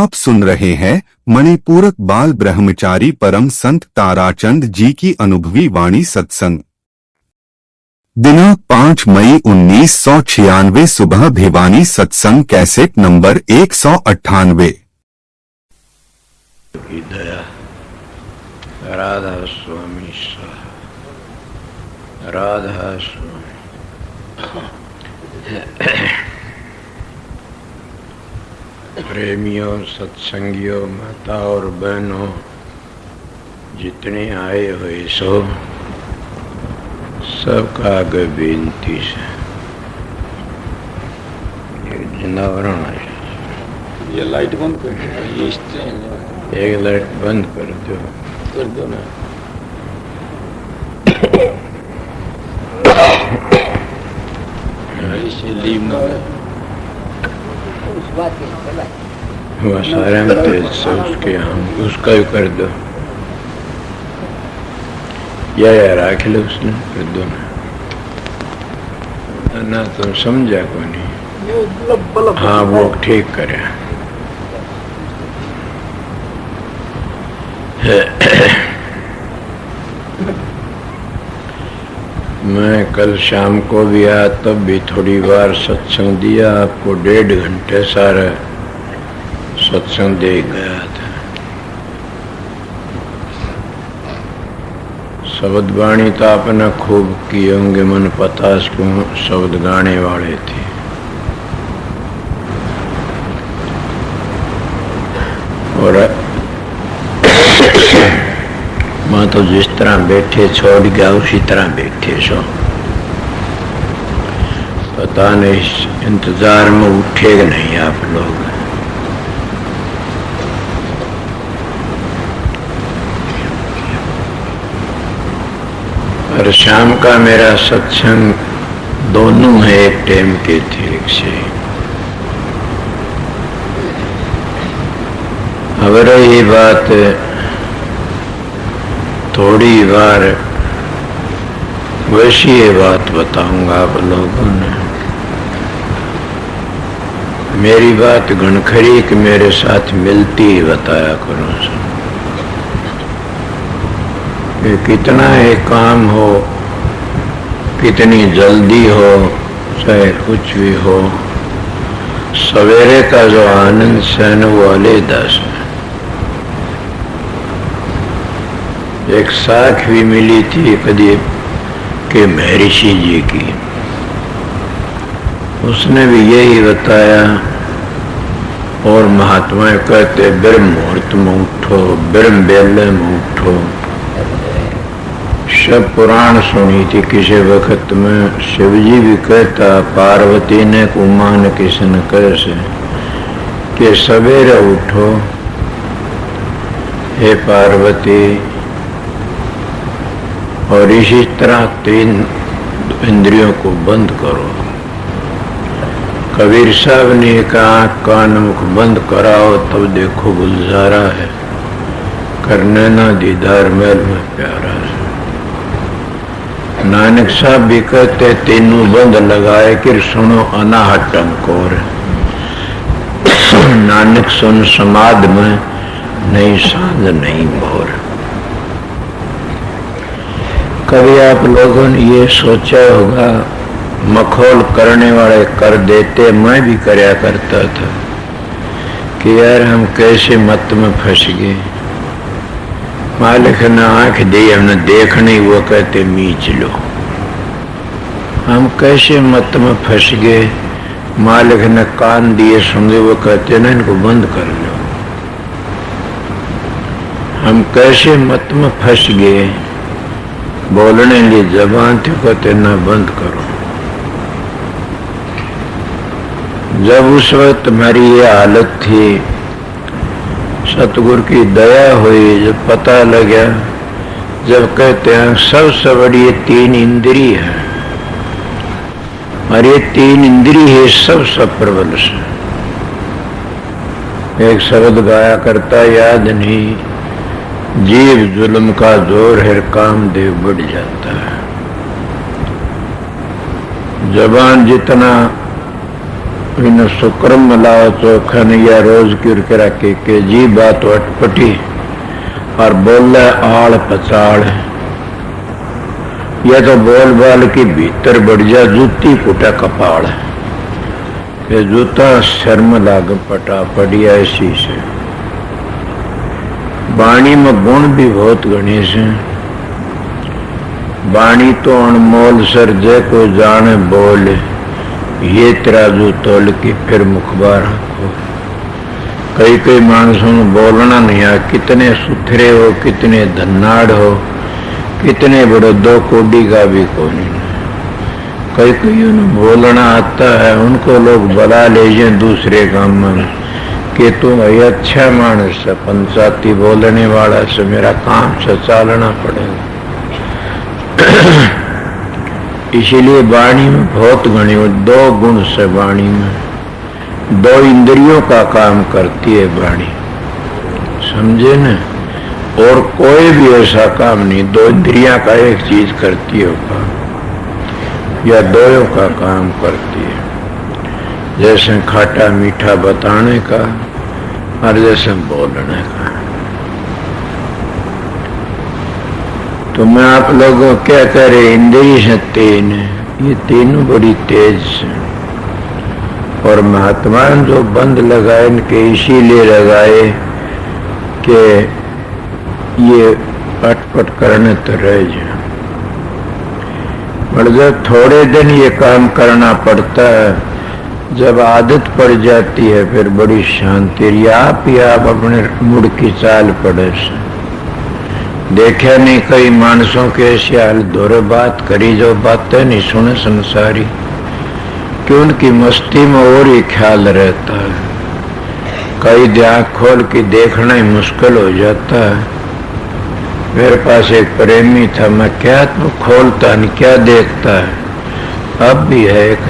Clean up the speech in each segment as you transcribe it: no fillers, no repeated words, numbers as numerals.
आप सुन रहे हैं मणिपूरक बाल ब्रह्मचारी परम संत ताराचंद जी की अनुभवी वाणी सत्संग। दिनांक 5 मई 1996 सुबह भिवानी। सत्संग कैसेट नंबर 198। की दया राधा स्वामी साहब, राधा स्वामी। प्रेमियों, सत्संगियों, माता और बहनों, जितने आए हुए सो सबका आगे बेनती से जिंदावरण है। ये लाइट बंद कर दो। एक लाइट बंद कर दो ना। इसे लीव ना वह सारे में तेज से उसके हम उसका भी कर दो या राख लो उसने कर दो ना तुम समझा को नहीं। हाँ वो ठीक करे। मैं कल शाम को भी आया, तब भी थोड़ी बार सत्संग दिया आपको। 1.5 घंटे सारा सत्संग दे गया था। शब्द वाणी तो आपने खूब किए होंगे, मन पता इसको शब्द गाने वाले थे। और मैं तो जिस तरह बैठे छोड़ गया उसी तरह बैठे सो। पता नहीं इंतजार में उठेगा नहीं आप लोग। और शाम का मेरा सत्संग दोनों है, एक टाइम के थे एक से। अगर ये बात थोड़ी बार वैसी ये बात बताऊंगा आप लोगों ने। मेरी बात घनखरी कि मेरे साथ मिलती ही बताया करो। कि कितना ये काम हो, कितनी जल्दी हो, चाहे कुछ भी हो, सवेरे का जो आनंद है न वो अलग है। एक साख भी मिली थी कदी के महर्षि जी की, उसने भी यही बताया। और महात्मा कहते ब्रह्म मुहूर्त में उठो, ब्रह्म बेले में उठो। सब पुराण सुनी थी किसी वक्त में। शिवजी भी कहता, पार्वती ने उमा ने किसी ने कैसे कि सवेरे उठो हे पार्वती, और इसी तरह 3 इंद्रियों को बंद करो। कबीर साहब ने कहा कान मुख बंद कराओ तब देखो गुलजारा है, करने ना दीदार मैल में प्यारा है। नानक साहब भी कहते तीनों बंद लगाए कि सुनो अनाहट अंकोर। नानक सुन समाध में नहीं सांझ नहीं भोर। कभी आप लोगों ने ये सोचा होगा, मखौल करने वाले कर देते, मैं भी करया करता था कि यार हम कैसे मत में फंस गए। मालिक ने आंख दी, हमने देख नहीं, वो कहते मीच लो। हम कैसे मत में फंस गए। मालिक ने कान दिए, सुन, वो कहते ना इनको बंद कर लो। हम कैसे मत में फंस गए। बोलने की जबान थी, कहते ना बंद करो। जब उस वक्त हमारी ये हालत थी, सतगुरु की दया हुई, जब पता लगा, जब कहते हैं सबसे बड़ी ये 3 इंद्री है और ये 3 इंद्री है सबसे प्रबल से। एक शब्द गाया करता याद नहीं, जीव जुल्म का जोर है, कामदेव बढ़ जाता है। जबान जितना इन शुक्रम मलाओ चोखन या रोज क्यों करा के जी बात अटपटी और बोल आड़ पचाड़ या तो बोल बाल के भीतर बढ़ जा जूती कुटा कपाड़ के जूता शर्म लाग पटा पड़िया ऐसी से। वाणी में गुण भी बहुत गणेश है। वाणी तो अनमोल सर्जे को जाने बोल ये तराजू तोल की फिर मुखबार रखो। कई कई मानसों ने बोलना नहीं आ, कितने सुथरे हो, कितने धन्नाड़ हो, कितने बड़े दो कोडी का भी कोई नहीं। कई कई बोलना आता है, उनको लोग बुला ले जाए दूसरे काम में कि तू अच्छा मानस है, पंचायती बोलने वाला से मेरा काम से चालना पड़ेगा। इसीलिए वाणी में बहुत गणी दो गुण से वाणी में दो इंद्रियों का काम करती है वाणी, समझे न। और कोई भी ऐसा काम नहीं दो इंद्रियां का एक चीज करती है काम या दोयों का काम करती है। जैसे खाटा मीठा बताने का और जैसे बोलने का। तो मैं आप लोगों क्या करे, इंद्रिय से तीन है, ये तीनों बड़ी तेज से। और महात्मा जो बंद लगाए इनके इसीलिए लगाए कि ये अटपट करने तो रह जाए। और जब थोड़े दिन ये काम करना पड़ता है, जब आदत पड़ जाती है फिर बड़ी शांति। आप ही आप अपने मुड़ की चाल पड़े से देखा नहीं कई मानसों के ऐसे हाल दोरे बात करी जो बातें नहीं सुने संसारी कि उनकी मस्ती में और ही ख्याल रहता है। कई आँख खोल के देखना ही मुश्किल हो जाता है। मेरे पास एक प्रेमी था, मैं क्या तो खोलता नहीं क्या देखता है, अब भी है एक।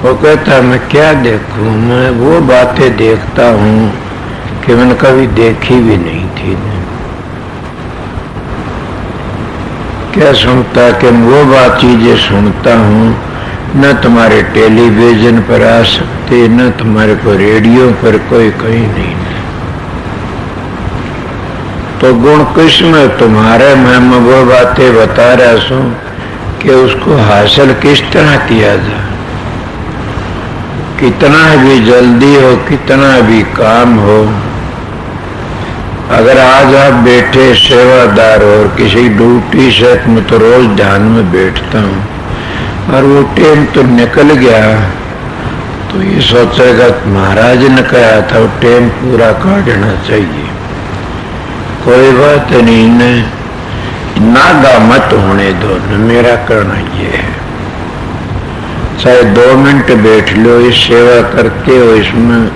वो कहता मैं क्या देखूं, मैं वो बातें देखता हूँ कि मैंने कभी देखी भी नहीं थी। क्या सुनता कि वो बात चीजें सुनता हूँ न तुम्हारे टेलीविजन पर आ सकते, न तुम्हारे को रेडियो पर कोई कहीं नहीं। तो गुण किसमें तुम्हारे, मैं वो बातें बता रहा हूँ कि उसको हासिल किस तरह किया जाए। कितना भी जल्दी हो, कितना भी काम हो, अगर आज आप बैठे सेवादार और किसी ड्यूटी से मैं तो रोज ध्यान में बैठता हूँ और वो टाइम तो निकल गया तो ये सोचेगा महाराज ने कहा था वो टाइम पूरा काटना चाहिए। कोई बात नहीं, नागा मत होने दो न, मेरा करना ये है। चाहे 2 मिनट बैठ लो, इस सेवा करते हो, इसमें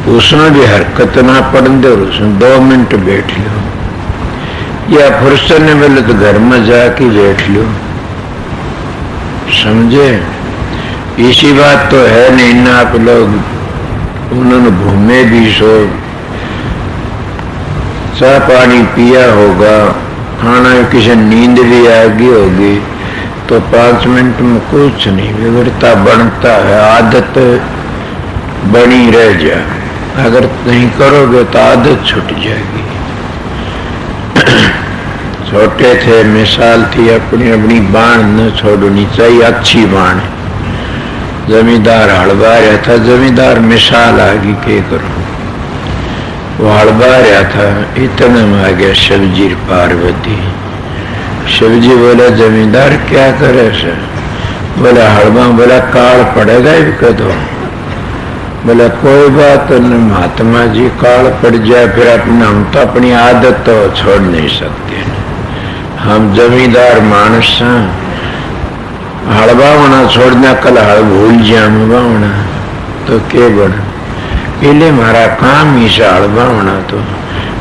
उसमें भी हरकत ना पड़ने दो, उसमें 2 मिनट बैठ लो या फुर्सत ने मिले तो घर में जाके बैठ लो, समझे। इसी बात तो है नहीं ना, आप लोग उन्होंने घूमे भी सो, चाय पानी पिया होगा, खाना किसी नींद भी आ गई होगी तो 5 मिनट में कुछ नहीं बिगड़ता, बनता है, आदत बनी रह जाए। अगर नहीं करोगे तो आदत छूट जाएगी। छोटे थे, मिसाल थी अपनी अपनी बाण न छोड़नी चाहिए, अच्छी बाण। जमींदार हड़बा रहा था, जमींदार मिसाल आ गई के करो, वो हड़बा रहा था, इतने में आ गया शिवजी पार्वती। शिवजी बोला जमींदार क्या करे सर? बोला हड़बा। बोला काल पड़ेगा ही कदो। बोला कोई बात नहीं महात्मा जी, काल पड़ जाए फिर अपना, हम तो अपनी आदत तो छोड़ नहीं सकते, हम जमींदार मानस हैं, हड़बावना छोड़ना, कल हड़ भूल जाऊंगा तो के बना, पहले मारा काम ही से हड़बावना, तो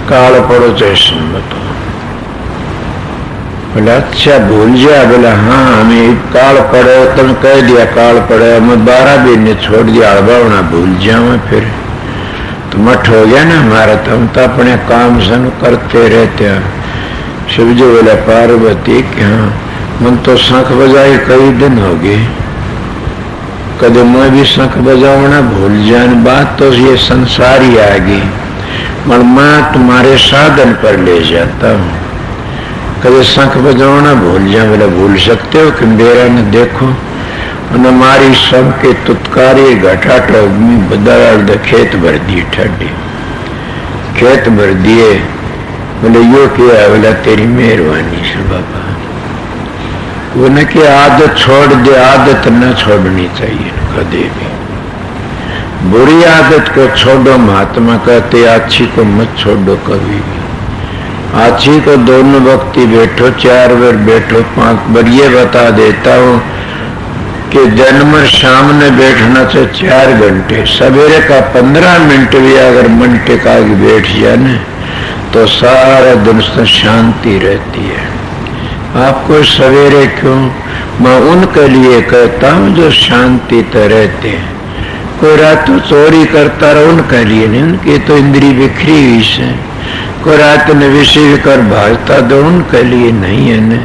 काल पड़ो चाहे सम्मत हो। बोला अच्छा भूल जा। बोला हाँ हमें काल पड़े, तुम कह दिया काल पड़े, मैं 12 दिन ने छोड़ दिया, हड़बावना भूल जाऊं फिर तो मठ हो गया ना हमारा, तो हम तो अपने काम सन करते रहते हैं। शिवजी बोला पार्वती क्या, मन तो शंख बजाई कई दिन हो गए, कदे मैं भी शंख बजावना भूल जान, बात तो ये संसार ही आ गई, पर मैं तुम्हारे साधन पर ले जाता हूँ। कदे शंख बजावना भूल जाए, बोला भूल सकते हो कि मेरा न देखो न मारी सब के तुतकारी घटा टोगमी बदल खेत भर दिए, ठंडी खेत भर दिए। बोले यो किया, बोला तेरी मेहरबानी से बाबा। वो न कि आदत छोड़ दे, आदत न छोड़नी चाहिए कभी भी। बुरी आदत को छोड़ो, महात्मा कहते अच्छी को मत छोड़ो कभी भी। अच्छी को दोनों वक्त ही बैठो, 4 बार बैठो, 5 बार। ये बता देता हूँ कि दिन में शाम में बैठना से 4 घंटे, सवेरे का 15 मिनट भी अगर मन टिका के बैठ जाए न तो सारा दिन से शांति रहती है। आपको सवेरे क्यों, मैं उनके लिए कहता हूँ जो शांति तो रहते हैं। कोई रात तो चोरी करता रहा, उनके लिए नहीं, उनकी तो इंद्री बिखरी हुई से। कोई रात ने विषय कर भाजता तो उनके लिए नहीं है न।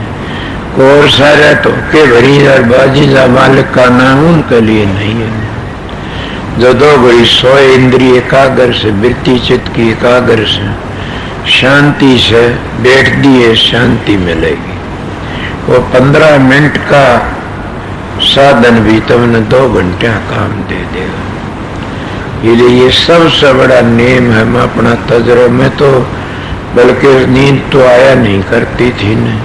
और सारा तो के भरी बाजी जा मालिक का नाम उनके लिए नहीं है न। जो 2 घड़ी सोए, इंद्रिय एकाग्र से, वृत्ति चित्त की एकाग्र से, शांति से बैठ दिए, शांति मिलेगी। वो 15 मिनट का साधन भी तुमने 2 घंटे काम दे देगा। ये सबसे बड़ा नियम है। मैं अपना तजर्बा में तो बल्कि नींद तो आया नहीं करती थी न,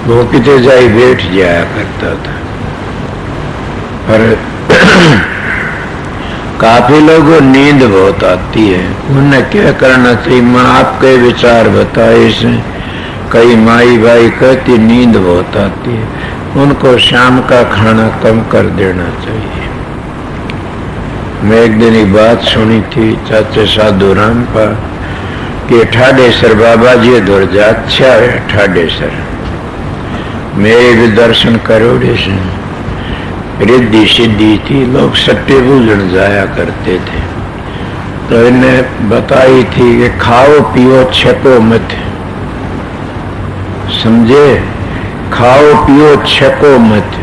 वो कितने जाए बैठ जाया करता था। पर काफी लोगों नींद बहुत आती है, उन्हें क्या करना चाहिए? मैं आपके विचार बताए इसे। कई माई भाई कहती नींद बहुत आती है, उनको शाम का खाना कम कर देना चाहिए। मैं एक दिन एक बात सुनी थी चाचे साधु राम पर कि ठाडेसर बाबा जी दौर जा, अच्छा है ठाडेसर, मेरे भी दर्शन करोड़े से। रिद्धि सिद्धि थी, लोग सट्टे बूझन जाया करते थे, तो इन्हें बताई थी कि खाओ पियो छको मत, समझे? खाओ पियो छको मत।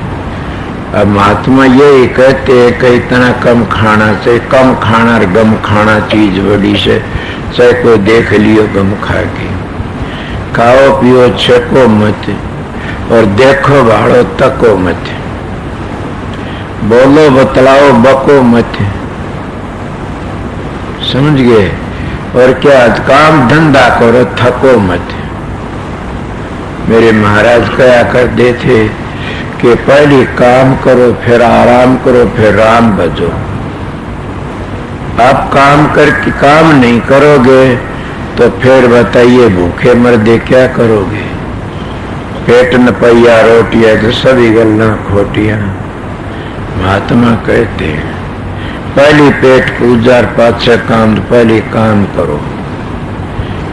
अब महात्मा यही कहते हैं कि इतना कम खाना से, कम खाना और गम खाना चीज बड़ी से, चाहे कोई देख लियो गम खा के। खाओ पियो छको मत और देखो भाड़ो तको मत, बोलो बतलाओ बको मत, समझ गए? और क्या काम धंधा करो, थको मत। मेरे महाराज कहा करते थे कि पहले काम करो, फिर आराम करो, फिर राम भजो। आप काम करके काम नहीं करोगे तो फिर बताइए भूखे मर्दे क्या करोगे? पेट न पैया रोटियां तो सभी गल्ला खोटियां। महात्मा कहते हैं पहली पेट पूजार पाछे काम, तो पहले काम करो,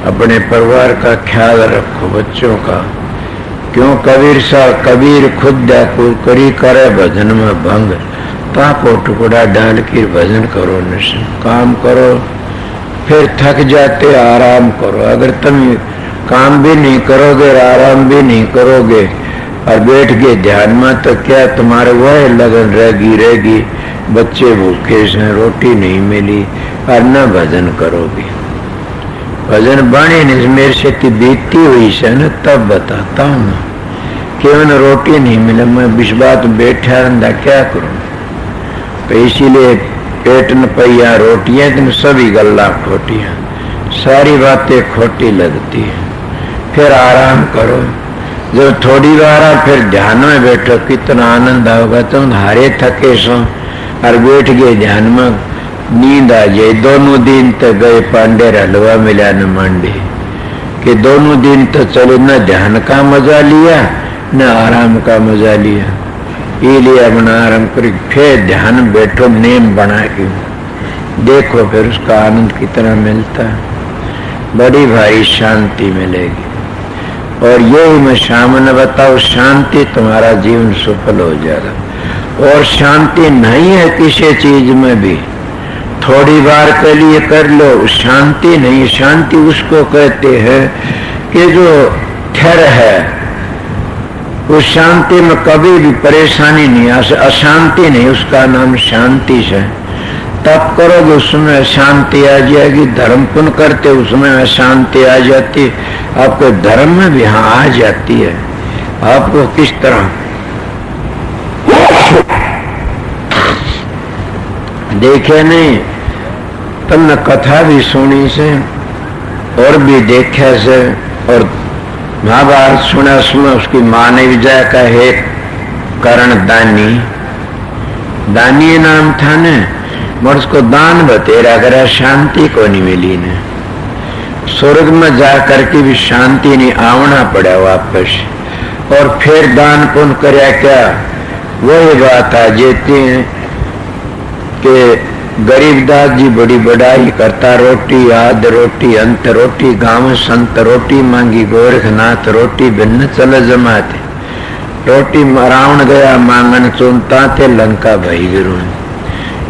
अपने परिवार का ख्याल रखो, बच्चों का। क्यों कबीर सा कबीर खुद करी करे भजन में भंग, ताको टुकड़ा डाल के भजन करो, निश्चय काम करो, फिर थक जाते आराम करो। अगर तुम काम भी नहीं करोगे, आराम भी नहीं करोगे और बैठ के ध्यान में, तो क्या तुम्हारे वह लगन रहेगी, बच्चे भूखे से, रोटी नहीं मिली और न भजन करोगे। भजन बाणी नहीं मेरे से बीतती हुई से न, तब बताता हूँ कि उन्हें रोटी नहीं मिले, मैं विश्वास बैठा रहा क्या करूँ? तो इसीलिए पेट न पैया रोटियां, तुम सभी गल्ला खोटियां, सारी बातें खोटी लगती है। फिर आराम करो, जब थोड़ी बार फिर ध्यान में बैठो, कितना आनंद होगा। तुम हारे थके सो और बैठ गए ध्यान में, नींद आ जाए। दोनों दिन तक गए पांडे हलवा मिला न मांडे, कि दोनों दिन तो चले, न ध्यान का मजा लिया न आराम का मजा लिया। ये लिए अपना आराम कर, फिर ध्यान बैठो, नेम बना के देखो, फिर उसका आनंद कितना मिलता है, बड़ी भारी शांति मिलेगी। और यही मैं सामने बताऊं, शांति तुम्हारा जीवन सफल हो जाएगा। और शांति नहीं है किसी चीज में भी, थोड़ी बार के लिए कर लो, शांति नहीं। शांति उसको कहते हैं कि जो ठहर है, उस शांति में कभी भी परेशानी नहीं आ, अशांति नहीं, उसका नाम शांति है। तप करोगे उसमें शांति आ जाएगी, धर्म पुण्य करते उसमें अशांति आ जाती है, आपको धर्म में भी हाँ आ जाती है। आपको किस तरह देखे नहीं, तुमने कथा भी सुनी से और भी देखे से, और महाभारत सुना उसमें उसकी माँ ने विजय का है कर्ण दानी, दानी नाम था ने, मगर उसको दान बतेरा करा, शांति को नहीं मिली ने। स्वर्ग में जा करके भी शांति नहीं, आवना पड़ा वापस, और फिर दान पुण्य करया क्या, वही बात आ जाती है कि गरीबदास जी बड़ी बड़ाई करता, रोटी आद रोटी अंत रोटी, गांव संत रोटी मांगी, गोरखनाथ रोटी भिन्न चल जमाते, रोटी रावण गया मांगन चुनता थे, लंका भई गिरू।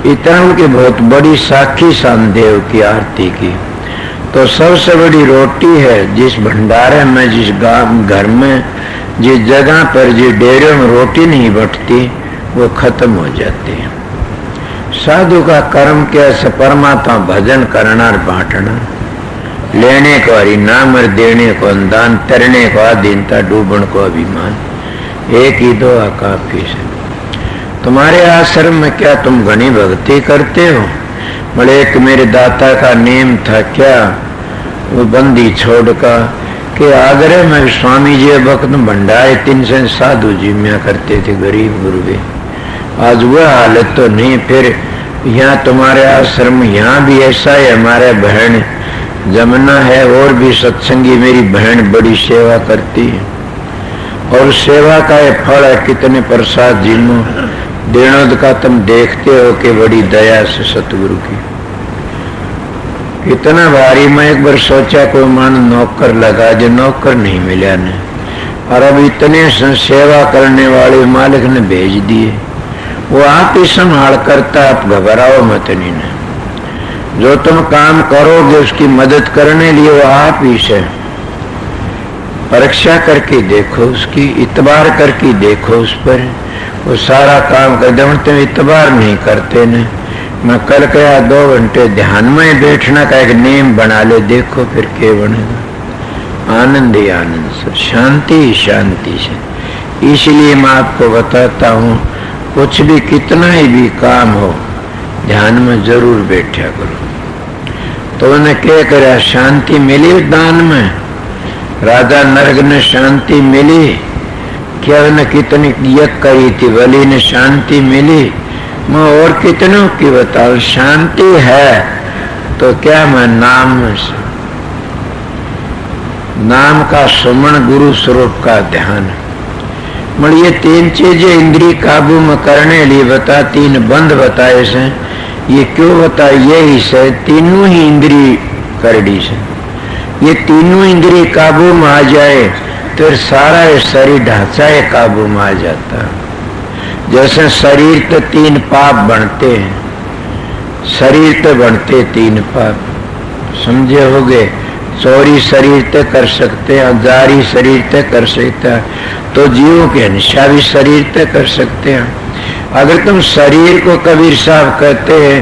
इतना उनकी बहुत बड़ी साखी शानदेव की आरती की। तो सबसे बड़ी रोटी है, जिस भंडारे में, जिस घर में, जिस जगह पर, जिस डेरे में रोटी नहीं बटती, वो खत्म हो जाती है। साधु का कर्म क्या है, परमात्मा भजन करना और बांटना, लेने को हरिनाम और देने को अनुदान, तरने को अधीनता, डूबण को अभिमान, एक ही दुआ काफी है। तुम्हारे आश्रम में क्या तुम घनी भक्ति करते हो? बोले एक मेरे दाता का नेम था क्या, वो बंदी छोड़ का कि आगरे में स्वामी जी भक्त भंडारे 300 साधु जी में करते थे, गरीब गुरुवे। आज वह हालत तो नहीं। फिर यहाँ तुम्हारे आश्रम यहाँ भी ऐसा है, हमारे बहन जमुना है और भी सत्संगी मेरी बहन बड़ी सेवा करती है, और सेवा का ये फल है कितने प्रसाद जिनो देनोद का तुम देखते हो कि बड़ी दया से सतगुरु की कितना भारी। मैं एक बार सोचा कोई मान नौकर लगा, जो नौकर नहीं मिला ने, और अब इतने सेवा करने वाले मालिक ने भेज दिए, वो आप ही संभाल करता, आप घबराओ मत नहीं ने। जो तुम काम करोगे उसकी मदद करने लिए वो आप ही से परीक्षा करके देखो, उसकी इतबार करके देखो उस पर, वो सारा काम कर दे। तुम इतबार नहीं करते ने। मैं कल कहा 2 घंटे ध्यान में बैठना का एक नियम बना ले, देखो फिर क्या बनेगा। आनंद ही आनंद से, शांति ही शांति से। इसलिए मैं आपको बताता हूँ, कुछ भी कितना ही भी काम हो, ध्यान में जरूर बैठा करो। तो उन्हें क्या करा, शांति मिली दान में। राजा नरक ने शांति मिली क्या, उन्हें कितनी यज्ञ करी थी, बलि ने शांति मिली। मैं और कितनों की बताऊं, शांति है तो क्या, मैं नाम का सुमन, गुरु स्वरूप का ध्यान। मगर ये 3 चीजें इंद्रिय काबू में करने लिए बता, 3 बंद बताए से। ये क्यों बताए, यही से तीनों ही इंद्रिय करड़ी से। ये तीनों इंद्रिय काबू में आ जाए तो सारा शरीर ढांचा काबू में आ जाता है। जैसे शरीर तो 3 पाप बनते हैं, शरीर तो बनते 3 पाप, समझे होगे। चोरी शरीर ते कर सकते हैं, जारी शरीर ते कर सकते हैं, तो जीवों के हिंसा भी शरीर ते कर सकते हैं। अगर तुम शरीर को कबीर साहब कहते हैं,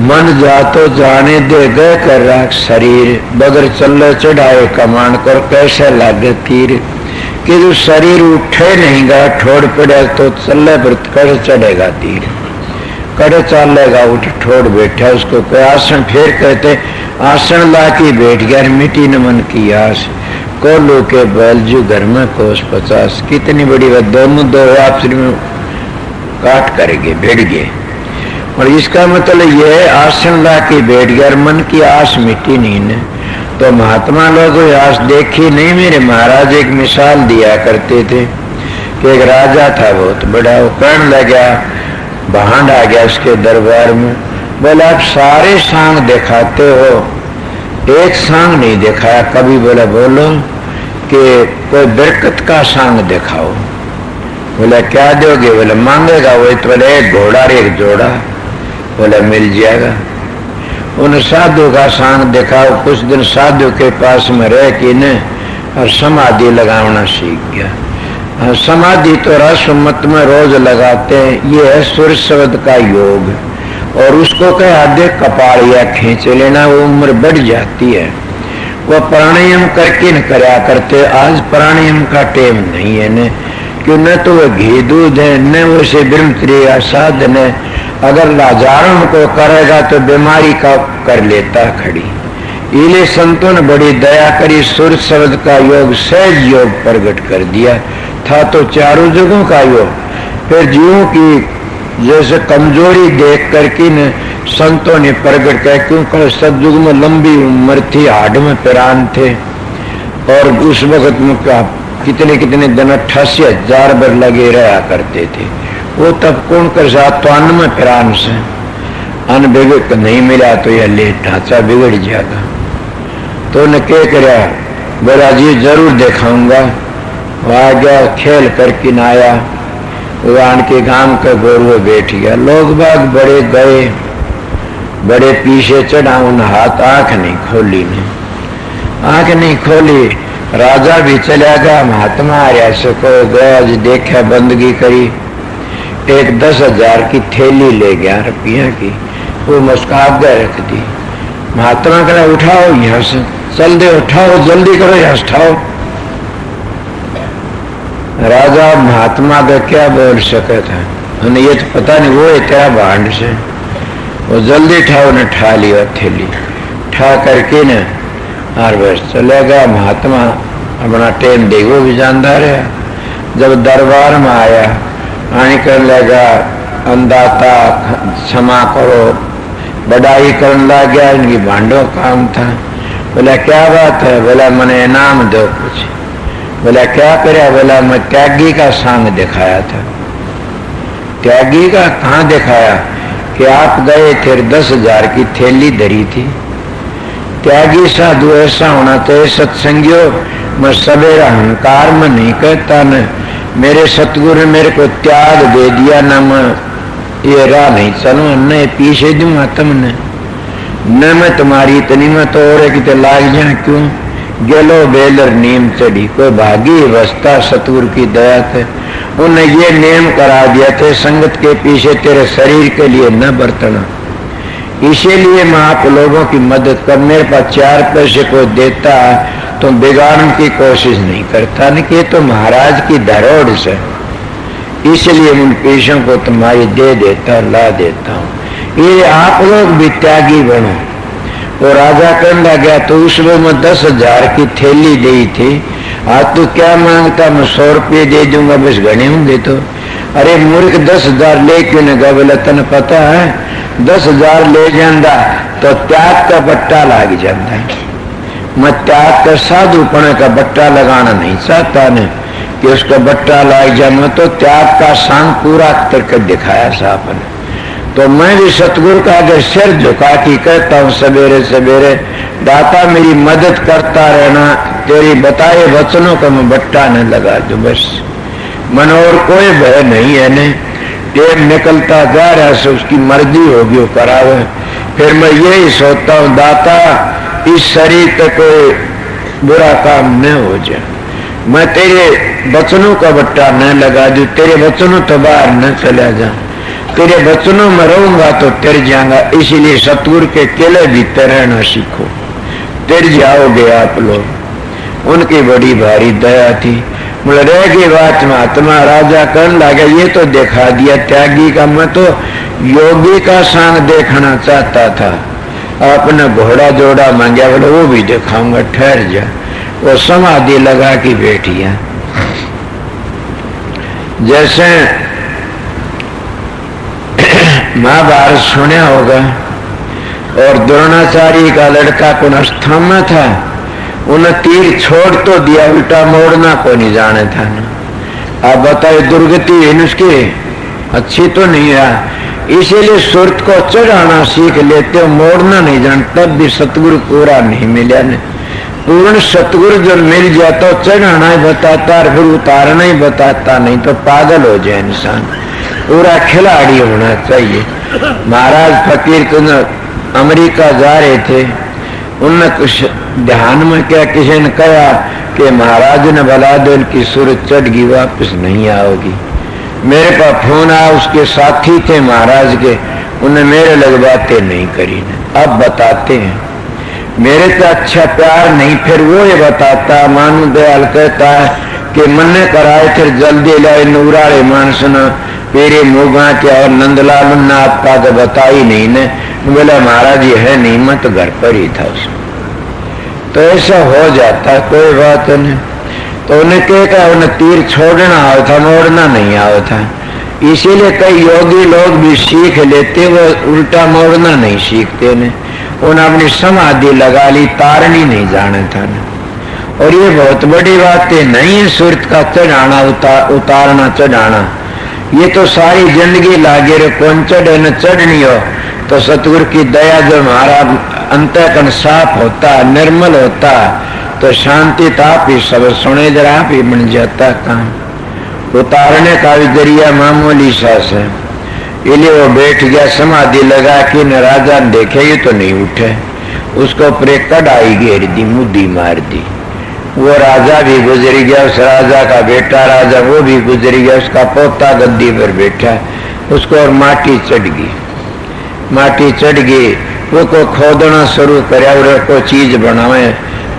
मन जा तो जाने दे गए कर राख शरीर, बगर चलो चढ़ाए कमान कर कैसे लागे तीर। कि जो शरीर उठे नहीं गा, ठोड़ पड़े तो चले पर कर चढ़ेगा तीर, करे चलेगा उठ ठोड़ बैठा उसको कोई आसन। फिर कहते आसन ला के बैठ गया, मिट्टी न मन की आस, कोलू के बैलजू घर में कोस 50। कितनी बड़ी बात, दोनों 2 आपस में काट करेंगे, बैठ गए। और इसका मतलब यह है, आसन ला के बैठ गया, मन की आस मिट्टी नहीं ने। तो महात्मा लोग आस देखी नहीं। मेरे महाराज एक मिसाल दिया करते थे कि एक राजा था बहुत बड़ा, वो कहने लगा, भांड आ गया उसके दरबार में, बोला आप सारे सांग दिखाते हो, एक सांग नहीं दिखाया कभी। बोला बोलो कि कोई बरकत का सांग दिखाओ। बोला क्या दोगे? बोला मांगेगा वो तो। बोले एक घोड़ा और एक जोड़ा। बोला मिल जाएगा। उन साधु का सांग दिखाओ। कुछ दिन साधु के पास में रह के न और समाधि लगाना सीख गया। समाधि तो रसमत में रोज लगाते हैं, ये है सुर शब्द का योग। और उसको क्या आधे कपाल या खींच लेना, वो उम्र बढ़ जाती है। वो प्राणायाम करके न करया करते, आज प्राणायाम का टेम नहीं है न, क्यों न तो वो घी दूध है न वो से ब्रह्मचर्य या साधन है। अगर हजारों को करेगा तो बीमारी का कर लेता खड़ी। इले संतों ने बड़ी दया करी, सुर शब्द का योग सहज योग प्रकट कर दिया था, तो चारों जगहों का योग। फिर जीवों की जैसे कमजोरी देख करके न संतों ने प्रकट किया, क्योंकि सतयुग में लंबी उम्र थी, हाड में पिरान थे, और उस वक्त में कितने कितने दिन 88,000 बर लगे रहा करते थे। वो तब कौन कर साथ तो अन्न में पिरान से अन्न बिगड़ नहीं मिला तो यह ले ढांचा बिगड़ जाएगा। तो ने क्या करा, बोला जी जरूर दिखाऊंगा। वो आ गया, खेल करके न आया, आन के गांव का गोरु बैठ गया। लोग बाग बड़े गए, बड़े पीछे चढ़ा, उन हाथ आंख नहीं खोली ने, आंख नहीं खोली। राजा भी चला गया, महात्मा आ रहा सको गया जी, देखा बंदगी करी, एक 10,000 की थैली ले गया रुपया की, वो मुस्का रख दी। महात्मा कहा उठाओ यहाँ से, चल दे उठाओ, जल्दी करो यहाँ से उठाओ। राजा महात्मा का क्या बोल सका था, उन्हें ये तो पता नहीं, वो तेरा भांड से वो जल्दी ठाओ ने ठा लिया थैली, ठा करके न और बस चले गया। महात्मा अपना टेम दे, वो भी जानता रहा। जब दरबार में आया, आने कर लगा, अंदाता क्षमा करो, बड़ाई करने लग गया, इनकी भांडो काम था। बोला क्या बात है, बोला मैंने इनाम दो कुछ। बोला क्या करे, बोला मैं त्यागी का सांग दिखाया था। त्यागी का कहाँ दिखाया कि आप गए थे, 10,000 की थैली धरी थी। त्यागी साधु ऐसा होना चाहिए। सत्संगियों, मैं सवेरा अहंकार में नहीं कहता न, मेरे सतगुरु ने मेरे को त्याग दे दिया न, मैं ये राह नहीं चलूं, न पीछे दूंगा तुमने, न मैं तुम्हारी इतनी में तो और कितने लाग जाए। क्यों गेलो बेलर नीम चढ़ी, कोई भागी अवस्था सतगुरु की दया थे, उन्हें ये नियम करा दिया थे, संगत के पीछे तेरे शरीर के लिए न बरतना। इसीलिए मैं आप लोगों की मदद कर, मेरे पास 4 पैसे को देता तो बिगाड़ने की कोशिश नहीं करता, न कि तो महाराज की धरोहर से, इसलिए उन पैसों को तुम्हारी दे देता, ला देता हूँ। ये आप लोग भी त्यागी बनो। वो राजा कहने लगा, तो उस में 10,000 की थैली दी थी, आज तू क्या मांगता, मैं 100 रुपये दे दूंगा, बस घने होंगे। तो अरे मूर्ख 10,000 ले क्यों न गया, बोला तन पता है 10,000 ले जाता तो त्याग का बट्टा लाग जाता है। मैं त्याग का साधुपने का बट्टा लगाना नहीं चाहता ने कि उसका बट्टा लाग जाए, मैं तो त्याग का सांग पूरा करके दिखाया साहब ने। तो मैं भी सतगुरु का अगर सिर झुका के कहता हूँ सवेरे सवेरे, दाता मेरी मदद करता रहना, तेरी बताए वचनों का मैं बट्टा न लगा दूं, बस मन और कोई भय नहीं है ने। टेम निकलता जा रहा है, उसकी मर्जी होगी वो करावे। फिर मैं यही सोचता हूँ दाता इस शरीर पे कोई बुरा काम न हो जाए, मैं तेरे वचनों का बट्टा न लगा दूं, तेरे वचनों तो बाहर न चला जा, तेरे वचनों में रहूंगा तो तिर जाऊंगा। इसीलिए सतगुरु के केले भी तैरना सीखो, तिर जाओगे आप लोग। उनकी बड़ी भारी दया थी। बोले रह गई बात महात्मा, राजा कहने लगा ये तो दिखा दिया त्यागी का, मैं तो योगी का सांग देखना चाहता था। आपने घोड़ा जोड़ा मांगा, बोले वो भी दिखाऊंगा, ठहर जा। वो समाधि लगा के बैठिया। जैसे महाभारत सुना होगा, और द्रोणाचार्य का लड़का कौन अस्थामा था, उन्हें तीर छोड़ तो दिया, उल्टा मोड़ना को नहीं जाने था ना। आप बताए दुर्गति उसकी अच्छी तो नहीं है, इसीलिए सुरत को चढ़ाना सीख लेते हो, मोड़ना नहीं जानता। तब भी सतगुरु पूरा नहीं मिला ने। पूर्ण सतगुरु जो मिल जाता तो चढ़ाना ही बताता और फिर उतारना ही बताता, नहीं तो पागल हो जाए इंसान। पूरा खिलाड़ी होना चाहिए। महाराज फकीर अमेरिका जा रहे थे, उनने कुछ ध्यान में क्या किसी ने कहा कि महाराज ने भला दो की सूरत चढ़ गई, वापस नहीं आओगी। मेरे पास फोन आया, उसके साथी थे महाराज के, उन्हें मेरे लग बातें नहीं करी ने। अब बताते हैं मेरे तो अच्छा प्यार नहीं, फिर वो ये बताता मानू दयाल कहता है कि मन्ने कराए थे जल्दी लाए नूरारे मानसना पेरे मोगा के और नंदलाल ने आपका तो बताई नहीं ने। बोला महाराज ये है नहीं, मैं तो घर पर ही था उसमें। तो ऐसा हो जाता, कोई बात नहीं। तो उन्हें क्या उन्हें तीर छोड़ना आया था, मोड़ना नहीं आया था। इसीलिए कई योगी लोग भी सीख लेते, वो उल्टा मोड़ना नहीं सीखते ने। उन्हें अपनी समाधि लगा ली, तारनी नहीं जाना था ने। और ये बहुत बड़ी बात है नहीं है सूरत का चढ़ाना उतारना चढ़ाना। ये तो सारी जिंदगी लागे रे, कौन चढ़े न चढ़नी हो। तो सतगुरु की दया जो हमारा अंतःकरण साफ होता, निर्मल होता, तो शांति ताप ही सब सुने जरा आप ही बन जाता काम। उतारने का भी जरिया मामूली सांस है। इसलिए वो बैठ गया, समाधि लगा कि न राजा देखेगी तो नहीं उठे, उसको प्रे कढ़ाई घेर दी, मुद्दी मार दी। वो राजा भी गुजर गया, उस राजा का बेटा राजा वो भी गुजर गया, उसका पोता गद्दी पर बैठा, उसको और माटी चढ़ गई। माटी चढ़ गई, वो को खोदना शुरू करे और को चीज बनावे।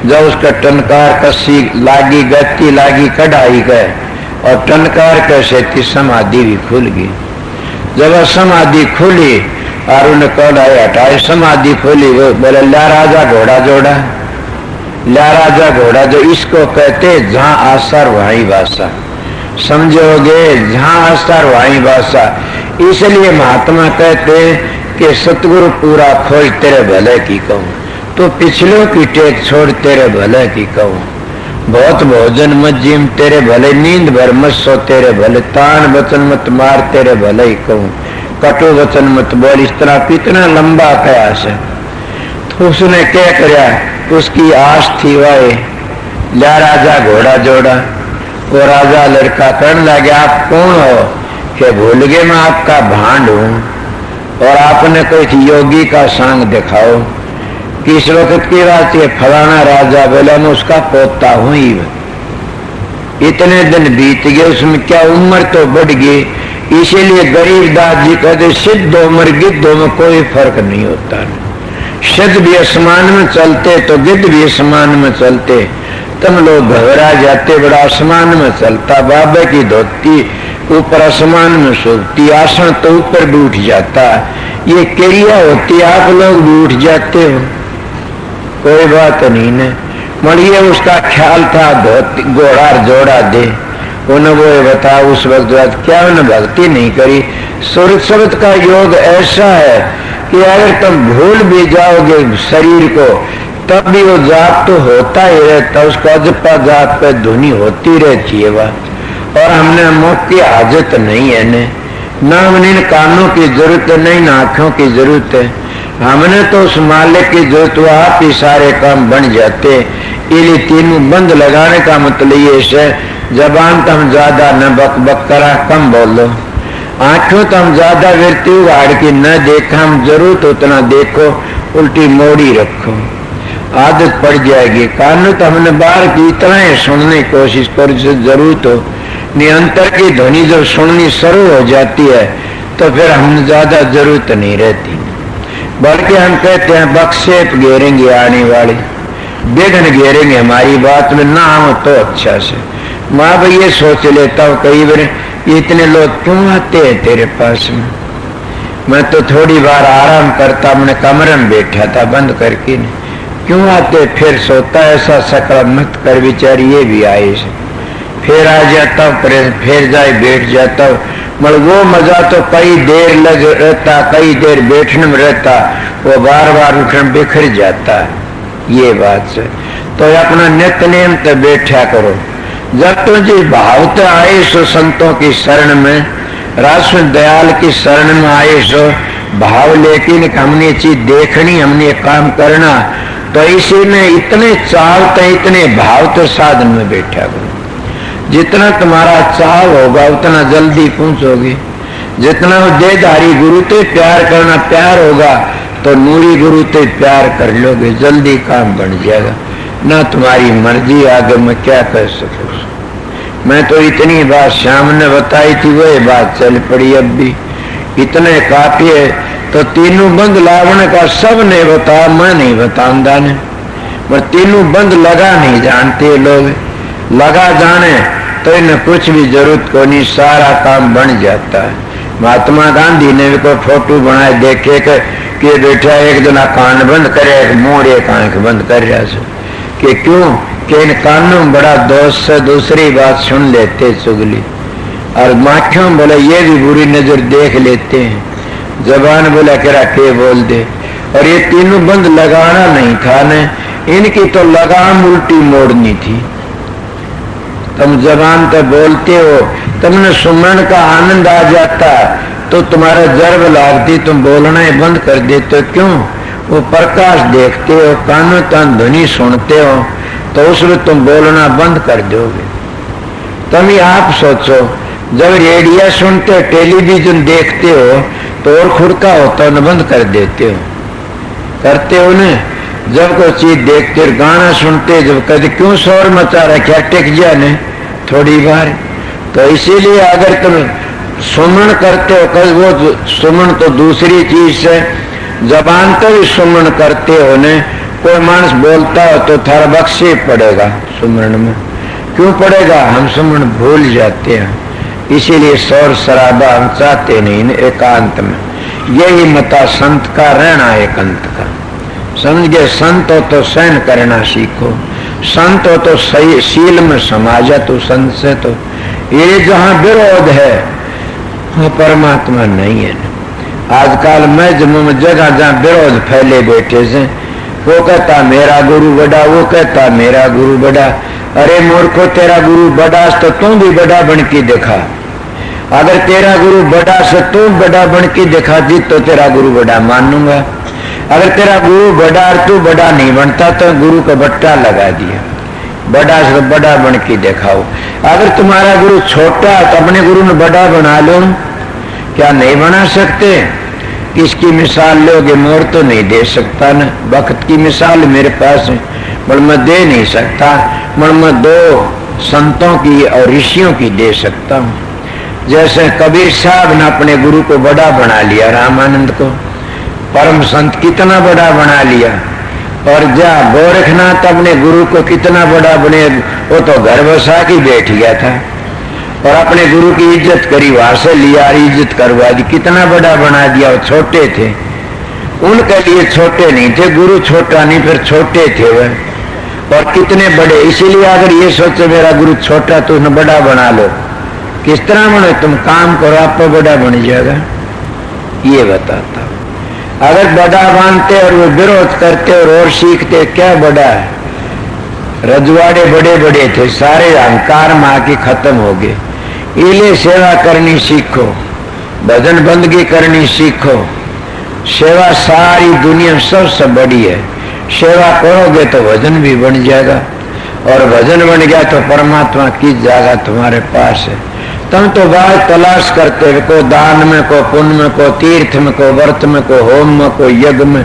जब उसका टनकार कसी लागी, गति लागी, कढ़ाई गए और टनकार कैसे समाधि भी खुल गई। जब समाधि खुली और उन्हें कढ़ाई हटाई, समाधि खुली, वो बोले ला राजा घोड़ा जोड़ा, ला राजा घोड़ा जो इसको कहते जहां आसर वहीं वासा। समझोगे जहां आसर वहीं वासा। इसलिए महात्मा कहते कि सतगुरु पूरा खोज तेरे भले की कहूँ, तो पिछलों की टेक छोड़ तेरे भले की कहूँ। बहुत भोजन मत जिम तेरे भले, नींद भर मत सो तेरे भले, तान वचन मत मार तेरे भले ही कहूँ, कटु वचन मत बोल। इस तरह कितना लंबा कयास है। तो उसने क्या कराया, उसकी आश थी वाए ला राजा घोड़ा जोड़ा। वो राजा लड़का कहने लगे आप कौन हो? कि भूल गए मैं आपका भांड हूँ और आपने कोई योगी का सांग दिखाओ। किस वक्त की बात है? फलाना राजा बोला मैं उसका पोता हूं ही। इतने दिन बीत गए, उसमें क्या उम्र तो बढ़ गई। इसीलिए गरीबदास जी कहते सिद्ध उम्र गिद्ध में कोई फर्क नहीं होता। सिद्ध भी आसमान में चलते तो गिद्ध भी आसमान में चलते। तुम लोग घबरा जाते, बड़ा आसमान में चलता, बाबे की धोती ऊपर आसमान में सोती, आसन तो ऊपर भी उठ जाता। ये क्रिया होती, आप लोग भी उठ जाते हो, कोई बात नहीं ने। मरिए उसका ख्याल था धोती घोड़ा जोड़ा दे। उन्हें वो बता उस वक्त क्या उन्हें भक्ति नहीं करी। सूरत शब्द का योग ऐसा है कि अगर तुम भूल भी जाओगे शरीर को तब भी वो जाप तो होता ही रहता, उसका जपा जाप पे धुनी होती रहती है वह। और हमने मुख की हाजत नहीं है ना हमने कानों की जरूरत है, नहीं ना आंखों की जरूरत है। हमने तो उस मालिक की जरूरत, वो आप ही सारे काम बन जाते। इसलिए तीनों बंद लगाने का मतलब ये है, जबान तो हम ज्यादा न बक बक करा, कम बोलो। आंखों तो हम ज्यादा वृत्ति उगाड़ की न देखा, हम जरूरत उतना देखो, उल्टी मोड़ी रखो, आदत पड़ जाएगी। कान तो हमने बाहर की इतना ही सुनने की कोशिश करो जो जरूरत हो। निरंतर की ध्वनि जब सुननी शुरू हो जाती है तो फिर हम ज्यादा जरूरत नहीं रहती, बल्कि हम कहते हैं बक्सेप घेरेंगे आने वाली, विघ्न घेरेंगे हमारी बात में ना हो तो अच्छा से। माँ भाई ये सोच लेता हूँ कई बार इतने लोग क्यों आते हैं तेरे पास में। मैं तो थोड़ी बार आराम करता, अपने कमरे में बैठा था बंद करके, क्यों आते? फिर सोता ऐसा शकल मत कर, बेचारी ये भी आए, फिर आ जाता हूँ, फिर जाए बैठ जाता हूँ। मगर वो मजा तो कई देर लग रहता, कई देर बैठने में रहता, वो बार बार उठने बिखर जाता। ये बात से तो अपना नित्य नियम तो बैठा करो। जब तुझे भावता आए सो संतों की शरण में, राष्ट्र दयाल की शरण में आए सो भाव, लेकिन हमने चीज देखनी, हमने काम करना, तो इसी में इतने चाल तो इतने भाव तो साधन में बैठा करो। जितना तुम्हारा चाव होगा उतना जल्दी पहुंचोगे। जितना देहधारी गुरु से प्यार करना प्यार होगा तो नूरी गुरु से प्यार कर लोगे, जल्दी काम बन जाएगा। ना तुम्हारी मर्जी, आगे मैं क्या कर सकूं। मैं तो इतनी बात श्याम ने बताई थी, वही बात चल पड़ी। अब भी इतने काफी है। तो तीनों बंद लावण का सब ने बता, मैं नहीं बताऊंगा ने। पर तीनों बंद लगा नहीं जानते लोग, लगा जाने तो इन्हें कुछ भी जरूरत को नहीं, सारा काम बन जाता है। महात्मा गांधी ने भी कोई फोटो बनाए देखे कि बेटा एक जना कान बंद करे, एक मुंह एक आंख बंद कर रहा है। कि क्यों? कि इन कानों में बड़ा दोष से दूसरी बात सुन लेते चुगली, और माखियों बोले ये भी बुरी नजर देख लेते हैं, जबान बोला करा के बोल दे। और ये तीनों बंद लगाना नहीं था ने, इनकी तो लगाम उल्टी मोड़नी थी। तुम जबान तो बोलते हो, तुमने सुमरण का आनंद आ जाता तो तुम्हारा जर्ब लागती, तुम बोलना ही बंद कर देते। क्यों? वो प्रकाश देखते हो, कानों तन ध्वनि सुनते हो, तो उसमें तुम बोलना बंद कर दोगे। तुम ही आप सोचो, जब रेडियो सुनते, टेलीविजन देखते हो तो और खुड़का होता न बंद कर देते हो, करते हो न। जब कोई चीज देखते हो, गाना सुनते, जब कभी क्यों शोर मचा रखा, टिक जाने थोड़ी बार। तो इसीलिए अगर तुम सुमन करते हो, कभी वो सुमन तो दूसरी चीज से, जबान तो भी सुमन करते हो ने। कोई मानस बोलता हो तो थारा बख्शे पड़ेगा सुमरण में। क्यों पड़ेगा? हम सुमन भूल जाते हैं, इसीलिए शोर शराबा हम चाहते नहीं ने। एकांत में यही मता संत का रहना, एकांत का। समझ गए? संत हो तो सहन करना सीखो, संत हो तो सही शील में समाजा, तो संत से तो ये जहां विरोध है वो परमात्मा नहीं है। आजकल मैं जगह जहां विरोध फैले बैठे से, वो कहता मेरा गुरु बड़ा, वो कहता मेरा गुरु बड़ा। अरे मूर्खो, तेरा गुरु बड़ा तो तुम भी बड़ा बन के दिखा। अगर तेरा गुरु बड़ा से तुम बड़ा बन के दिखा दी तो तेरा गुरु बड़ा मानूंगा। अगर तेरा गुरु बड़ा और तू बड़ा नहीं बनता तो गुरु का बट्टा लगा दिया। बड़ा से बड़ा बन के दिखाओ। अगर तुम्हारा गुरु छोटा है तो अपने गुरु ने बड़ा बना लो। क्या नहीं बना सकते? किसकी मिसाल लोगे? मोर तो नहीं दे सकता न। वक्त की मिसाल मेरे पास है, पर मैं दे नहीं सकता। पर मैं दो संतों की और ऋषियों की दे सकता हूँ। जैसे कबीर साहब ने अपने गुरु को बड़ा बना लिया, रामानंद को परम संत कितना बड़ा बना लिया। और जा गोरखनाथ अपने गुरु को कितना बड़ा बने, वो तो घर बसा के बैठ गया था और अपने गुरु की इज्जत करी, वहां से लिया, इज्जत करवा दी, कितना बड़ा बना दिया। वो छोटे थे, उनके लिए छोटे नहीं थे, गुरु छोटा नहीं, फिर छोटे थे वह, और कितने बड़े। इसीलिए अगर ये सोचो मेरा गुरु छोटा तो उन्हें बड़ा बना लो, किस तरह बने? तुम काम करो, आपको बड़ा बन जाएगा। ये बताता हूं। अगर बड़ा मानते और वो विरोध करते और सीखते, क्या बड़ा है? रजवाड़े बड़े बड़े थे, सारे अहंकार में आके खत्म हो गए। इले सेवा करनी सीखो, भजन बंदगी करनी सीखो। सेवा सारी दुनिया सबसे बड़ी है। सेवा करोगे तो भजन भी बन जाएगा, और भजन बन गया तो परमात्मा की जगह तुम्हारे पास है। तुम तो बाहर तलाश करते हो, को दान में, को पुण्य में, को तीर्थ में, को व्रत में, को होम में, को यज्ञ में,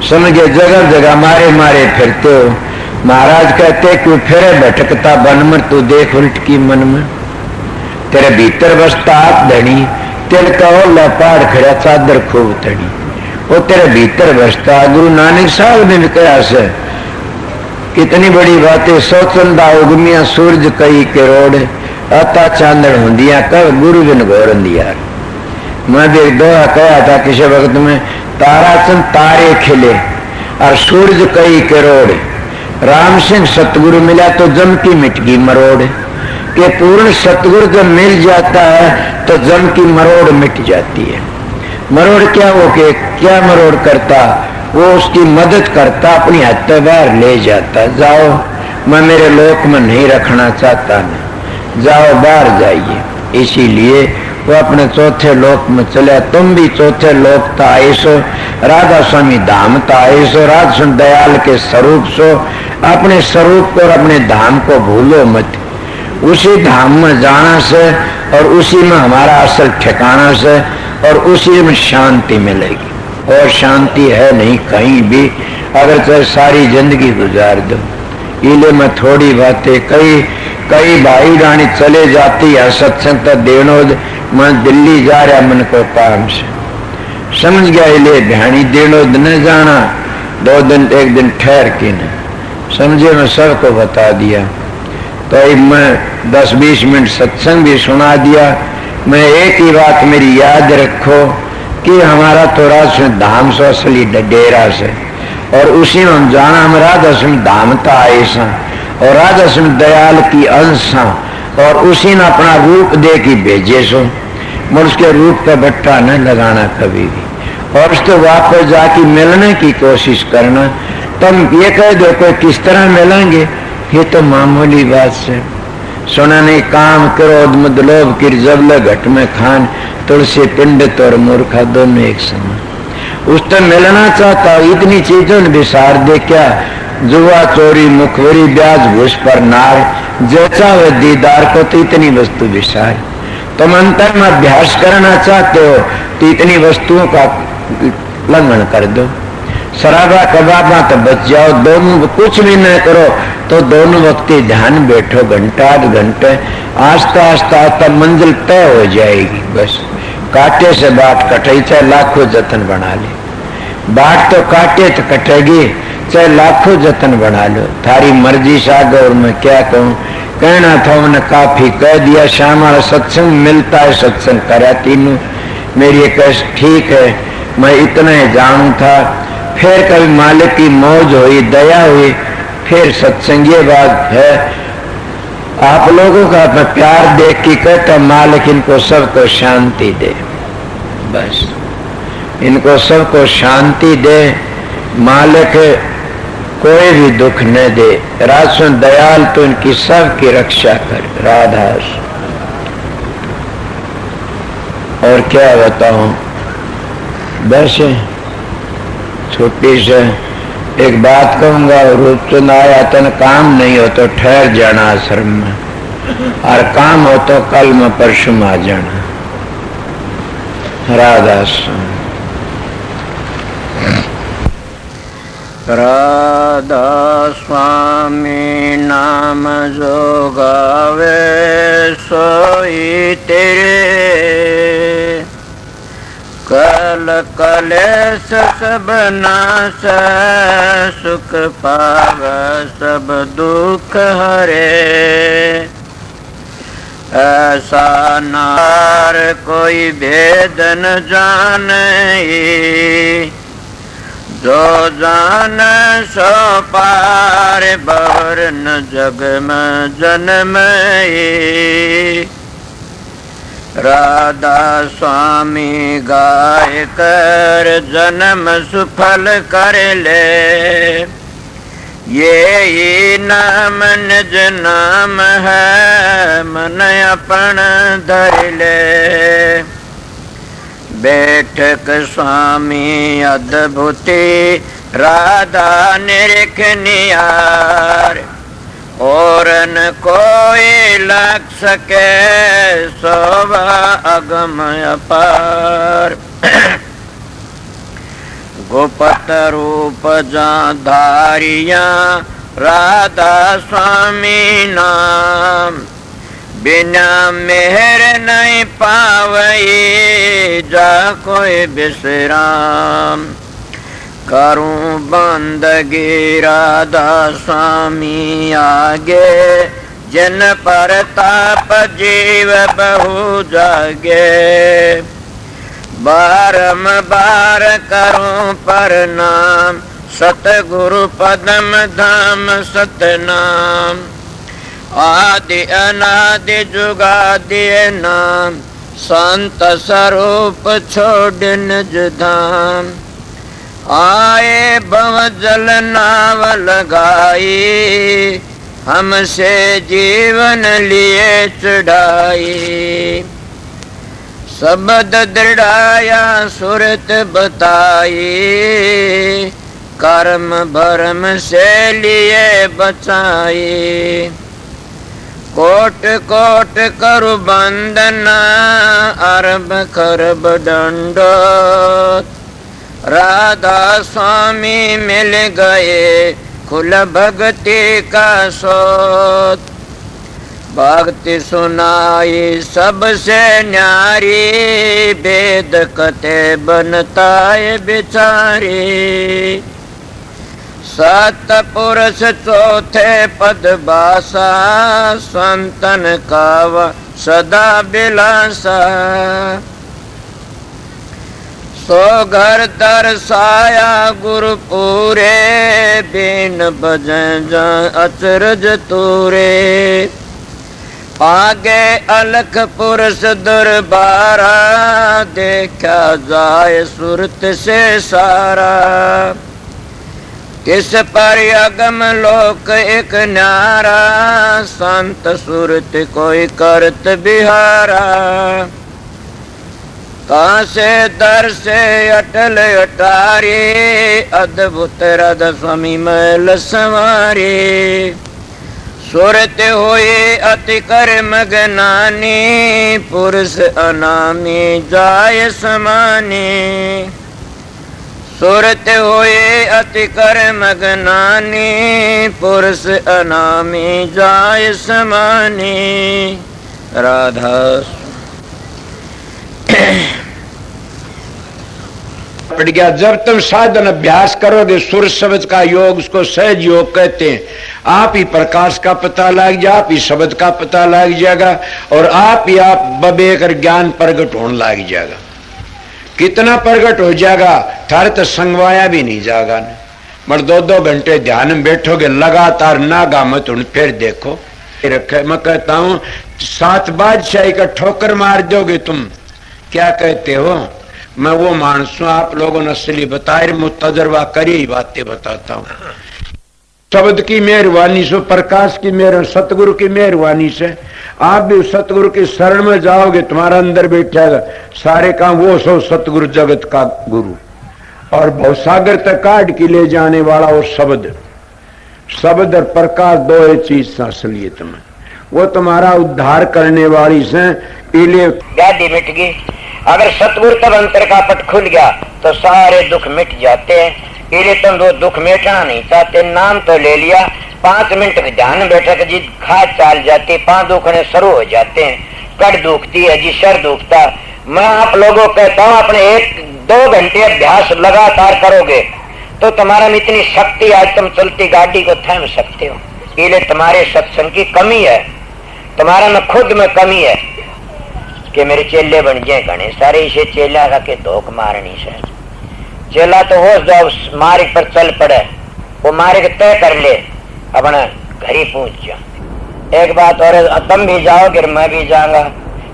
समझे जगह जगह मारे मारे फिरते हो। महाराज कहते क्यों फिरे भटकता बन में, तू देख उल्ट की मन में। तेरे भीतर बसता आप धनी, तेल कहो लपाड़ खड़ा चादर खूब तड़ी, वो तेरे भीतर बसता। गुरु नानक साहब ने भी कहा से कितनी बड़ी बातें। सोचंदा उगमिया सूरज कई के रोड, अता चांदन होंदिया कब गुरु बिन घोरंदिया। मैं भी एक दोहा कहा था किसी वक्त में, ताराचंद तारे खिले और सूरज कई करोड़। राम सिंह सतगुरु मिला तो जम की मिट गई मरोड़। के पूर्ण सतगुरु जब मिल जाता है तो जम की मरोड़ मिट जाती है। मरोड़ क्या हो के क्या मरोड़ करता? वो उसकी मदद करता, अपनी हद बाहर ले जाता। जाओ, मैं मेरे लोक में नहीं रखना चाहता, नहीं जाओ, बाहर जाइए। इसीलिए वो अपने चौथे लोक में चले। तुम भी चौथे लोक ता आईसो, राधा स्वामी धाम ता आईसो। राधा स्वामी दयाल के स्वरूप सो, अपने स्वरूप को और अपने धाम को भूलो मत। उसी धाम में जाना से और उसी में हमारा असल ठिकाना से और उसी में शांति मिलेगी। और शांति है नहीं कहीं भी, अगर चाहे सारी जिंदगी गुजार दो। इले में थोड़ी बातें कई भाई रानी चले जाती है सत्संग तक देनो, मैं दिल्ली जा रहा मन को काम से, समझ गया इले ध्यानी देनो न जाना, 2 दिन 1 दिन ठहर के न समझे, मैं सबको बता दिया। तो मैं 10-20 मिनट सत्संग भी सुना दिया। मैं एक ही बात मेरी याद रखो कि हमारा तो राजस्व धाम से असली डेरा से, और उसी में हम जाना, हम राजस्व धाम था ऐसा, और राजस्व दयाल की अंशा, और उसी ने अपना रूप दे के भेजे सो, मुझ उसके रूप का बट्टा न लगाना कभी भी, और उसको वापस जाके मिलने की कोशिश करना। तुम ये कह दो कोई किस तरह मिलेंगे, ये तो मामूली बात से सुना नहीं। काम क्रोध मद लोभ की जबल घट में खान, तुलसी पिंडित और मूर्खा दोनों एक समान। उससे मिलना चाहता इतनी चीजों ने विसार दे क्या, जुआ चोरी मुखबरी ब्याज घुस पर नार, जैसा वे दीदार को तो इतनी वस्तु विसार। तुम अंतर में अभ्यास करना चाहते हो तो इतनी वस्तुओं का उल्लंघन कर दो। शराबा कबाबा तो बच जाओ, दोनों कुछ भी न करो तो दोनों वक्त ध्यान बैठो, घंटा 8 घंटे, आस्ता आस्ता आस्ता मंजिल तय हो जाएगी। बस कांटे से बाट कटे, चाहे लाखों जतन बना ले, बाट तो कांटे तो कटेगी, चाहे लाखों जतन बना लो, थारी मर्जी सागर। और मैं क्या कहूँ, कहना था मैंने काफी कह दिया। शाम वाला सत्संग मिलता है, सत्संग करा तीनों, मेरी एक ठीक है, मैं इतना ही जानू था। फिर कभी मालिक की मौज हुई, दया हुई, फिर सत्संग। ये बात है आप लोगों का मैं प्यार देख के कहता, मालिक इनको सबको शांति दे, बस इनको सबको शांति दे, मालिक कोई भी दुख न दे। राजस्व दयाल तो इनकी सबकी रक्षा कर, राधा। और क्या बताऊं, बस छोटी से एक बात कहूंगा, रूपचंद आया तन काम नहीं हो तो ठहर जाना आश्रम में, और काम हो तो कल में परसों आ जाना। राधा राधा स्वामी नाम जो गावे सोई तेरे, कल कलेश सब नाश सुख पाव सब दुख हरे। ऐसा नार कोई भेद न जाने, जो जान सो पार बर न जग में जन्म। राधा स्वामी गाय कर जन्म सुफल कर ले, ये नाम निज नाम है मन अपन धर ले। बैठक स्वामी अद्भुति राधा निरख नियार, और न कोई लग सके शोभा अगम अपार। गोपत रूप जा धारिया राधा स्वामी नाम, बिना मेहर नहीं पावई जा कोई विश्राम। करूं बंदगी राधा स्वामी आगे, जिन पर ताप जीव बहु जागे। बारंबार करूं प्रणाम, सतगुरु पदम धाम सतनाम। आदि अनादि जुगादि नाम, संत स्वरूप छोड़ निज धाम। आए भव जल नाव लगाई, हमसे जीवन लिए चढ़ाई। शब्द दृढ़ाया सुरत बताई, कर्म भरम से लिए बचाई। कोट कोट करु बंदना, अरब खरब दंडोत। राधा स्वामी मिल गए खुल भक्ति का सोत। भक्ति सुनाई सबसे न्यारी वेद कथे बनता है बिचारी। सतपुरुष चौथे पद बासा संतन का सदा बिलासा। सो घर दर्शाया गुरु पूरे बीन बजन अचरज तूरे। आगे अलख पुरुष दरबारा देखा जाए सुरत से सारा। किस पर अगम लोक एक न्यारा संत सुरत कोई करत बिहारा। कहाँ से दर से अटल अटारी अद्भुत रद स्वामी मैल संवारी। सुरत हुई अति कर मगनानी पुरुष अनामी जाय समानी। सुरत हुई अति कर मगनानी पुरुष अनामी जाय समानी। राधा पड़ गया। जब तुम साधन अभ्यास करोगे सुर शब्द का योग, उसको सहज योग कहते हैं। आप ही प्रकाश का पता लग जाए, आप ही शब्द का पता लग जाएगा और आप ही आप बबेकर ज्ञान प्रगट होने लग जाएगा। कितना प्रगट हो जाएगा थारे तो संगवाया भी नहीं जाएगा। मगर 2-2 घंटे ध्यान में बैठोगे लगातार नागा मत उन फिर देखो रखे। मैं कहता हूं 7 बादशाही का ठोकर मार दोगे तुम। क्या कहते हो? मैं वो मानस हूं, आप लोगों ने असली बताए तजर्बा करी ही बातें बताता हूं। शब्द की मेहरबानी से, प्रकाश की मेहर, सतगुरु की मेहरबानी से आप भी सतगुरु की शरण में जाओगे, तुम्हारा अंदर बैठेगा सारे काम वो सो सतगुरु जगत का गुरु और भवसागर तक काट के ले जाने वाला वो शब्द। शब्द और प्रकाश दो ही चीज असलियत में वो तुम्हारा उद्धार करने वाली से। इले गाड़ी मिट गई। अगर सतगुरु तब अंतर का पट खुल गया तो सारे दुख मिट जाते हैं। इले तुम वो दुख मिटाना नहीं चाहते, नाम तो ले लिया, 5 मिनट के ध्यान बैठक जी खाद चाल जाती, 5 दुखने शुरू हो जाते हैं। कड़ दुखती है जी, सर दुखता। मैं आप लोगों को कहता हूँ अपने 1-2 घंटे अभ्यास लगातार करोगे तो तुम्हारा में इतनी शक्ति, आज तुम चलती गाड़ी को थाम सकते हो। इले तुम्हारे सत्संग की कमी है, तुम्हारा में खुद में कमी है कि मेरे चेले बन जाए घने सारे। इसे चेला का के धोख मारनी से चेला तो हो जाओ मार्ग पर चल पड़े, वो मार्ग तय कर ले, अपना घर ही पहुंच जाओ। एक बात और, तुम भी जाओगे मैं भी जाऊंगा।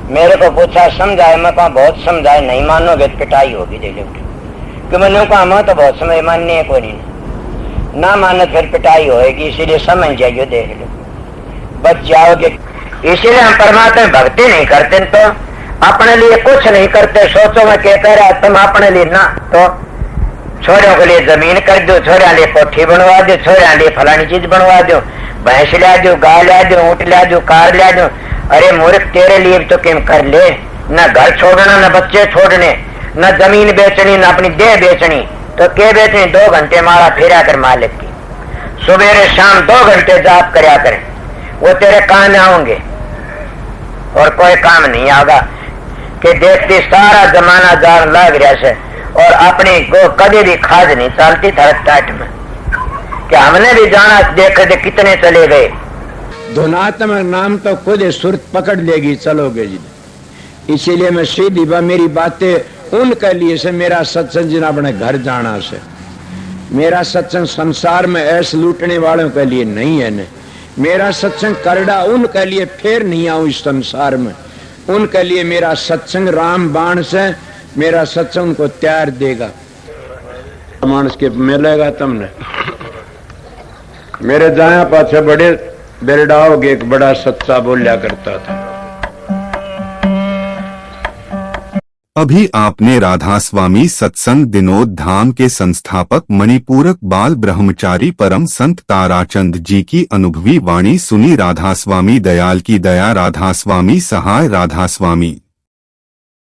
मेरे को पूछा समझाए, मैं कहा बहुत समझाए, नहीं मानोगे तो पिटाई होगी दे कि मैंने कहा मैं तो बहुत समय माननी है, कोई नहीं ना मानो फिर पिटाई होगी, इसीलिए समझ जाइए, देख लो बच जाओगे। इसीलिए हम परमात्मा भक्ति नहीं करते तो अपने लिए कुछ नहीं करते। सोचो मैं क्या कह रहा, तुम अपने लिए ना तो छोरों के लिए जमीन कर दो, छोरिया लिए कोठी बनवा दो, छोरिया लिए फलानी चीज बनवा दो, भैंस ला दो, गाय ला दो, ऊँट ला दो, कार ला दो। अरे मूर्ख तेरे लिए तो किम कर ले, न घर छोड़ना, न बच्चे छोड़ने, न जमीन बेचनी, न अपनी देह बेचनी, तो क्या बेचनी? 2 घंटे मारा फेरा कर मालिक की, सुबह शाम 2 घंटे जाप करया करें, वो तेरे काम आओगे और कोई काम नहीं आगा। कि देखती सारा जमाना जान लग रहा से और अपनी को कभी भी खाद नहीं चलती थरक टाट में कि हमने भी जाना, देख दे कितने चले गए। धुनात्मक नाम तो खुद सुरत पकड़ लेगी, चलोगे जी। इसीलिए मैं सीधी मेरी बातें उनके लिए से, मेरा सत्संग जिन अपने घर जाना से, मेरा सत्संग संसार में ऐसे लूटने वालों के लिए नहीं है। न मेरा सत्संग करड़ा उनके लिए फिर नहीं आऊं इस संसार में, उनके लिए मेरा सत्संग राम बाण से, मेरा सत्संग उनको त्यार देगा। मानस के मिलेगा तुमने मेरे जाया पाछे बड़े बेरडाओगे, एक बड़ा सच्चा बोलिया करता था। अभी आपने राधा स्वामी सत्संग दिनोद धाम के संस्थापक मणिपूरक बाल ब्रह्मचारी परम संत ताराचंद जी की अनुभवी वाणी सुनी। राधा स्वामी दयाल की दया, राधा स्वामी सहाय, राधा स्वामी।